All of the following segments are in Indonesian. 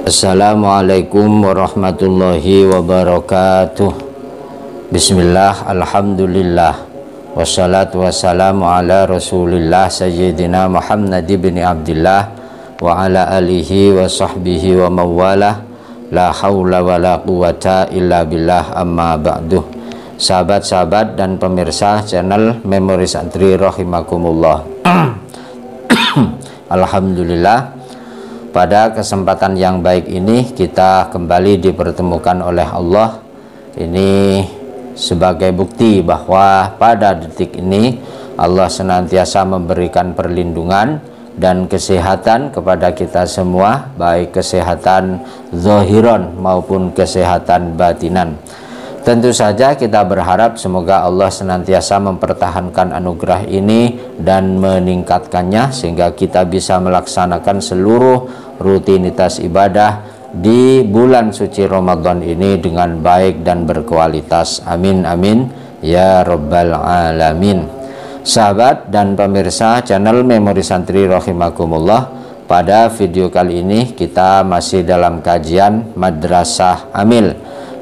Assalamualaikum warahmatullahi wabarakatuh. Bismillah, alhamdulillah, wassalatu wassalamu ala rasulillah sayyidina Muhammad ibn Abdillah wa ala alihi wa sahbihi wa mawalah. La hawla wa la quwata illa billah, amma ba'duh. Sahabat-sahabat dan pemirsa channel Memori Santri rahimakumullah. Alhamdulillah, pada kesempatan yang baik ini kita kembali dipertemukan oleh Allah. Ini sebagai bukti bahwa pada detik ini Allah senantiasa memberikan perlindungan dan kesehatan kepada kita semua, baik kesehatan zahiran maupun kesehatan batinan. Tentu saja kita berharap semoga Allah senantiasa mempertahankan anugerah ini dan meningkatkannya sehingga kita bisa melaksanakan seluruh rutinitas ibadah di bulan suci Ramadan ini dengan baik dan berkualitas. Amin amin ya rabbal alamin. Sahabat dan pemirsa channel Memori Santri rahimakumullah, pada video kali ini kita masih dalam kajian Madrasah Amil,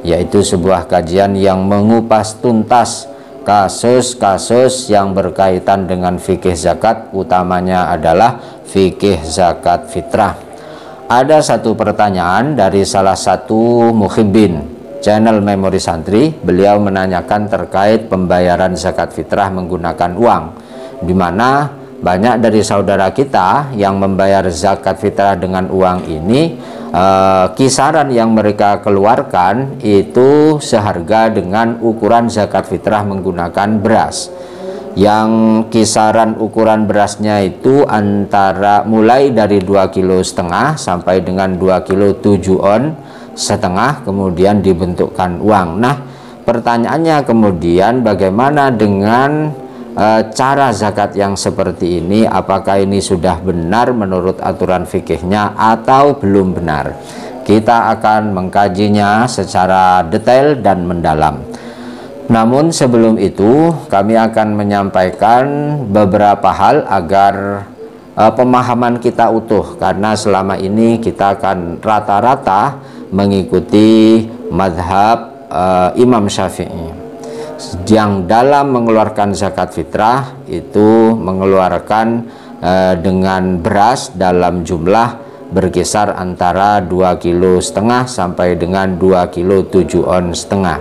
yaitu sebuah kajian yang mengupas tuntas kasus-kasus yang berkaitan dengan fikih zakat, utamanya adalah fikih zakat fitrah. Ada satu pertanyaan dari salah satu muhibbin channel Memori Santri. Beliau menanyakan terkait pembayaran zakat fitrah menggunakan uang, di mana banyak dari saudara kita yang membayar zakat fitrah dengan uang ini, kisaran yang mereka keluarkan itu seharga dengan ukuran zakat fitrah menggunakan beras, yang kisaran ukuran berasnya itu antara mulai dari 2,5 kg sampai dengan 2,7 on setengah, kemudian dibentukkan uang. Nah, pertanyaannya kemudian bagaimana dengan cara zakat yang seperti ini? Apakah ini sudah benar menurut aturan fikihnya atau belum benar? Kita akan mengkajinya secara detail dan mendalam. Namun sebelum itu kami akan menyampaikan beberapa hal agar pemahaman kita utuh, karena selama ini kita akan rata-rata mengikuti mazhab Imam Syafi'i, yang dalam mengeluarkan zakat fitrah itu mengeluarkan dengan beras dalam jumlah berkisar antara 2,5 kg sampai dengan 2,7 on setengah.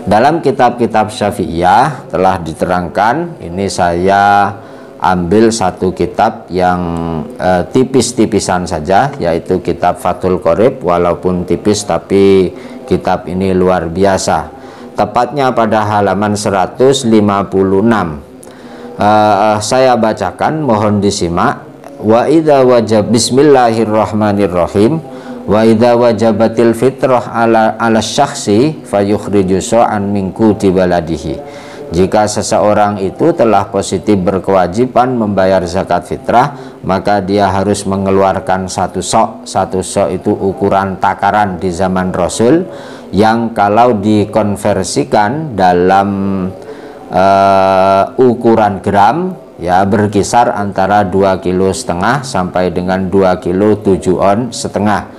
Dalam kitab-kitab Syafi'iyah telah diterangkan, ini saya ambil satu kitab yang tipis-tipisan saja, yaitu kitab Fathul Qorib. Walaupun tipis tapi kitab ini luar biasa, tepatnya pada halaman 156. Saya bacakan, mohon disimak. Wa idza wajab, bismillahirrahmanirrahim. Wa idza wajabatil fitrah ala syakhsi fayukhriju sa'an min quti baladihi. Jika seseorang itu telah positif berkewajiban membayar zakat fitrah, maka dia harus mengeluarkan satu sok. Satu sok itu ukuran takaran di zaman Rasul, yang kalau dikonversikan dalam ukuran gram ya berkisar antara 2,5 kg sampai dengan 2,7 on setengah.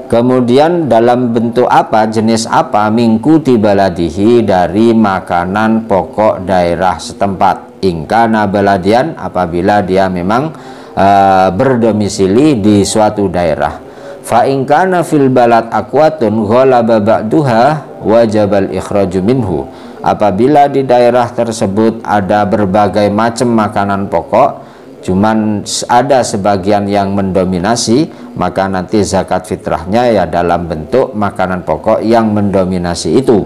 Kemudian dalam bentuk apa, jenis apa? Mingkuti baladihi, dari makanan pokok daerah setempat. Ingkana baladian, apabila dia memang berdomisili di suatu daerah. Fa ingkana fil balad akwatun ghalaba ba'duha wajabal ikhraju minhu. Apabila di daerah tersebut ada berbagai macam makanan pokok, cuman ada sebagian yang mendominasi, maka nanti zakat fitrahnya ya dalam bentuk makanan pokok yang mendominasi itu.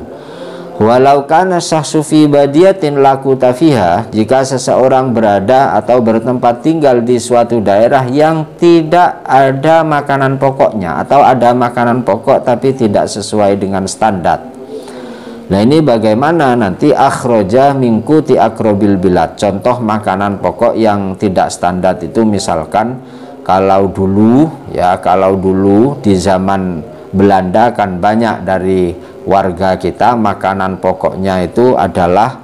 Walau kana syahsu fi badiyatin lakuta fiha, jika seseorang berada atau bertempat tinggal di suatu daerah yang tidak ada makanan pokoknya, atau ada makanan pokok tapi tidak sesuai dengan standar. Nah, ini bagaimana nanti? Akhroja mingkuti akrobil bilad. Contoh makanan pokok yang tidak standar itu, misalkan kalau dulu di zaman Belanda kan banyak dari warga kita makanan pokoknya itu adalah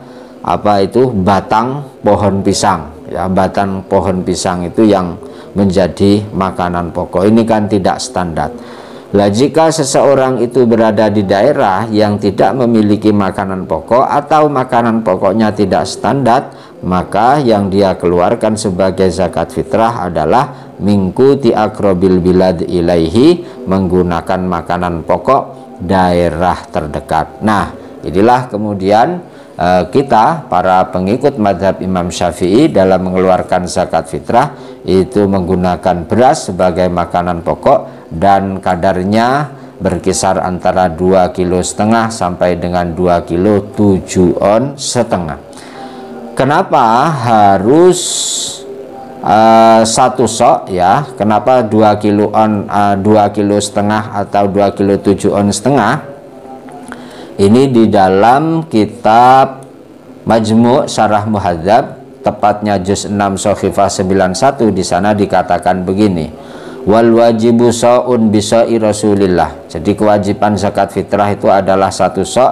batang pohon pisang ya, batang pohon pisang itu yang menjadi makanan pokok. Ini kan tidak standar. Lah jika seseorang itu berada di daerah yang tidak memiliki makanan pokok atau makanan pokoknya tidak standar, maka yang dia keluarkan sebagai zakat fitrah adalah mingkuti akrobil bilad ilaihi, menggunakan makanan pokok daerah terdekat. Nah, inilah kemudian kita para pengikut mazhab Imam Syafi'i dalam mengeluarkan zakat fitrah itu menggunakan beras sebagai makanan pokok dan kadarnya berkisar antara 2,5 kg sampai dengan 2,7 on setengah. Kenapa harus 1 sok ya? Kenapa 2 kilo on 2,5 kg atau 2,7 on setengah? Ini di dalam kitab Majmu' Syarah Muhadzab, tepatnya juz 6 Shahifah 91, di sana dikatakan begini. Wal wajibu sa'un bisa'i Rasulillah. Jadi kewajiban zakat fitrah itu adalah 1 sok,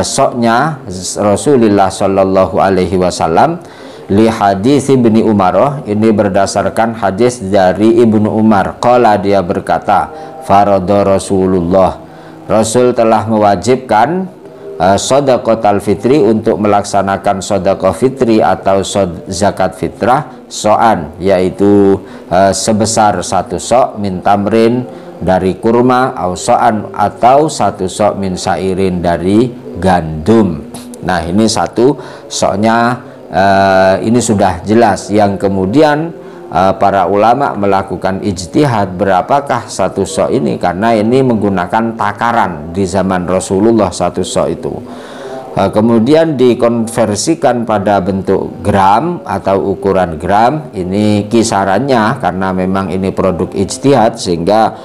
soknya Rasulullah sallallahu alaihi wasallam, li hadis Ibnu Umar. Ini berdasarkan hadis dari Ibnu Umar. Qala, dia berkata, faradha Rasulullah, Rasul telah mewajibkan shadaqatul fitri, untuk melaksanakan shadaqah fitri atau zakat fitrah so'an, yaitu sebesar 1 sok min tamrin dari kurma, au so'an atau 1 sok min sairin dari gandum. Nah, ini 1 soknya ini sudah jelas. Yang kemudian para ulama melakukan ijtihad berapakah 1 sok ini, karena ini menggunakan takaran di zaman Rasulullah 1 sok itu. Kemudian dikonversikan pada bentuk gram atau ukuran gram. Ini kisarannya, karena memang ini produk ijtihad, sehingga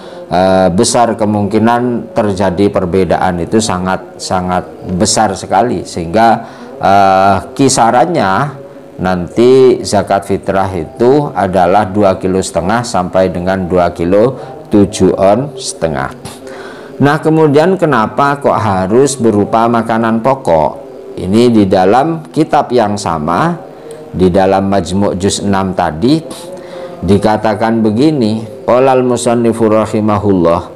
besar kemungkinan terjadi perbedaan itu sangat besar sekali, sehingga kisarannya nanti zakat fitrah itu adalah 2,5 kg sampai dengan 2,7 on setengah. Nah, kemudian kenapa kok harus berupa makanan pokok? Ini di dalam kitab yang sama, di dalam Majmu' juz 6 tadi dikatakan begini. Qolal musannifu rahimahullah,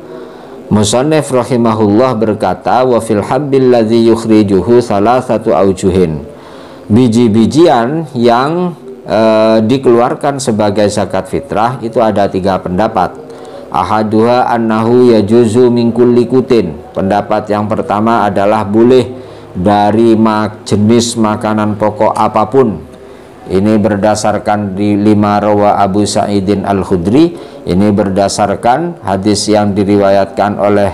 musannif rahimahullah berkata, wa fil habbil ladzi yukhrijuhu salasatu aujuhin. Biji-bijian yang dikeluarkan sebagai zakat fitrah itu ada 3 pendapat. Ahaduha annahu yajuzu min kulli kutin. Pendapat yang pertama adalah boleh dari jenis makanan pokok apapun. Ini berdasarkan di 5 rawa Abu Sa'idin Al-Khudri. Ini berdasarkan hadis yang diriwayatkan oleh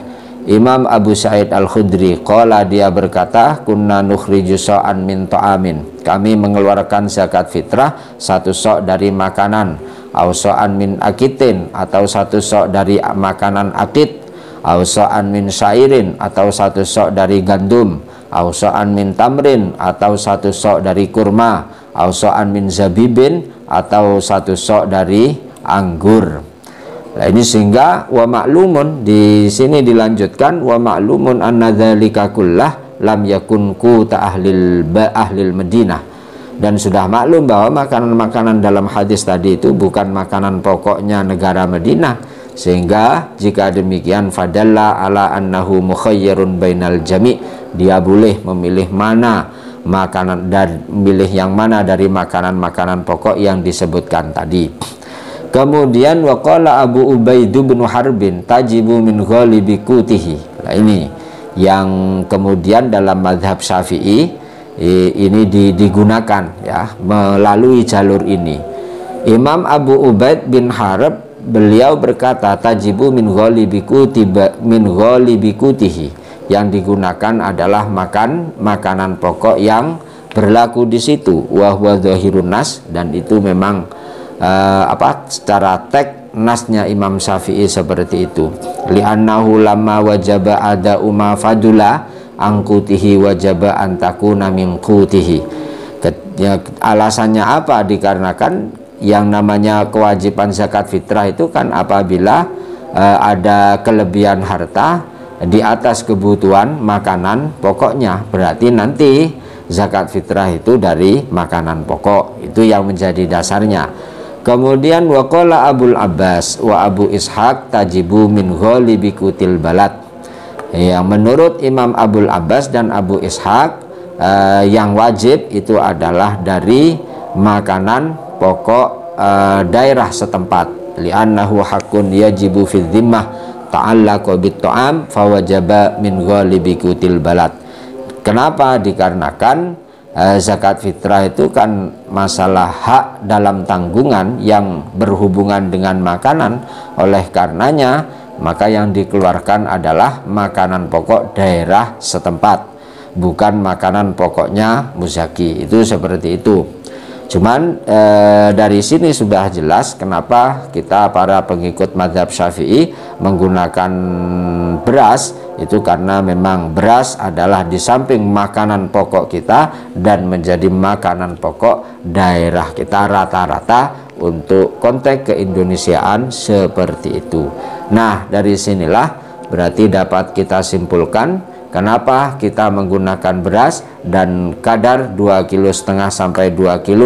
Imam Abu Sa'id Al-Khudri. Qala, dia berkata, kunna nukhriju sa'an min ta'amin. Kami mengeluarkan zakat fitrah 1 sok dari makanan, au sa'an min akitin, atau 1 sok dari makanan akit, au sa'an min syairin, atau 1 sok dari gandum, au sa'an min tamrin, atau 1 sok dari kurma, au sa'an min zabibin, atau 1 sok dari anggur. Nah, ini sehingga wa ma'lumun, di sini dilanjutkan, wa ma'lumun anna dzalika kullah lam yakun quta ahlil Madinah. Dan sudah maklum bahwa makanan-makanan dalam hadis tadi itu bukan makanan pokoknya negara Madinah. Sehingga jika demikian, fadalla ala annahu mukhayyarun bainal jami', dia boleh memilih mana makanan, dan milih yang mana dari makanan-makanan pokok yang disebutkan tadi. Kemudian waqala Abu Ubaid bin Harbin tajibu min ghalibi qutihi. Nah, ini yang kemudian dalam mazhab Syafi'i ini digunakan ya, melalui jalur ini. Imam Abu Ubaid bin Harb, beliau berkata tajibu min ghalibi qutihi. Yang digunakan adalah makanan pokok yang berlaku di situ, wa huwa dzahirun nas, dan itu memang secara teks nasnya Imam Syafi'i seperti itu. Li'annahu lamma wajaba ada umma fadula angkutihi wajaba antakuna min qutihi. Alasannya apa? Dikarenakan yang namanya kewajiban zakat fitrah itu kan apabila ada kelebihan harta di atas kebutuhan makanan pokoknya, berarti nanti zakat fitrah itu dari makanan pokok. Itu yang menjadi dasarnya. Kemudian waqala Abul Abbas wa Abu Ishaq tajibu min ghalibi kutil balad. Yang menurut Imam Abul Abbas dan Abu Ishaq, yang wajib itu adalah dari makanan pokok daerah setempat. Li'annahu haqqun yajibu fi dhimmah ta'allaqa bit ta'am fawajaba min ghalibi kutil balad. Kenapa? Dikarenakan zakat fitrah itu kan masalah hak dalam tanggungan yang berhubungan dengan makanan. Oleh karenanya maka yang dikeluarkan adalah makanan pokok daerah setempat, bukan makanan pokoknya muzaki. Itu seperti itu. Cuman dari sini sudah jelas kenapa kita para pengikut mazhab Syafi'i menggunakan beras. Itu karena memang beras adalah di samping makanan pokok kita dan menjadi makanan pokok daerah kita rata-rata untuk konteks keindonesiaan seperti itu. Nah, dari sinilah berarti dapat kita simpulkan kenapa kita menggunakan beras dan kadar 2,5 kg sampai 2 kg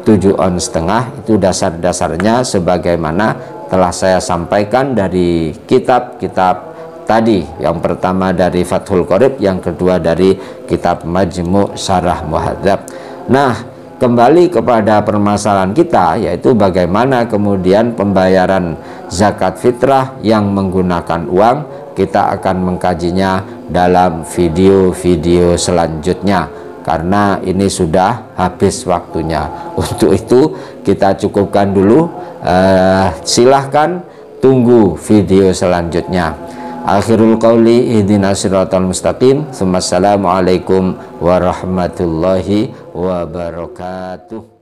7 ons setengah. Itu dasar-dasarnya sebagaimana telah saya sampaikan dari kitab-kitab tadi. Yang pertama dari Fathul Qorib, yang kedua dari kitab Majmu' Syarah Muhadzab. Nah, kembali kepada permasalahan kita, yaitu bagaimana kemudian pembayaran zakat fitrah yang menggunakan uang. Kita akan mengkajinya dalam video-video selanjutnya karena ini sudah habis waktunya. Untuk itu kita cukupkan dulu. Silahkan tunggu video selanjutnya. Akhirul qauli ihdinas siratal mustaqim. Assalamualaikum warahmatullahi wabarakatuh.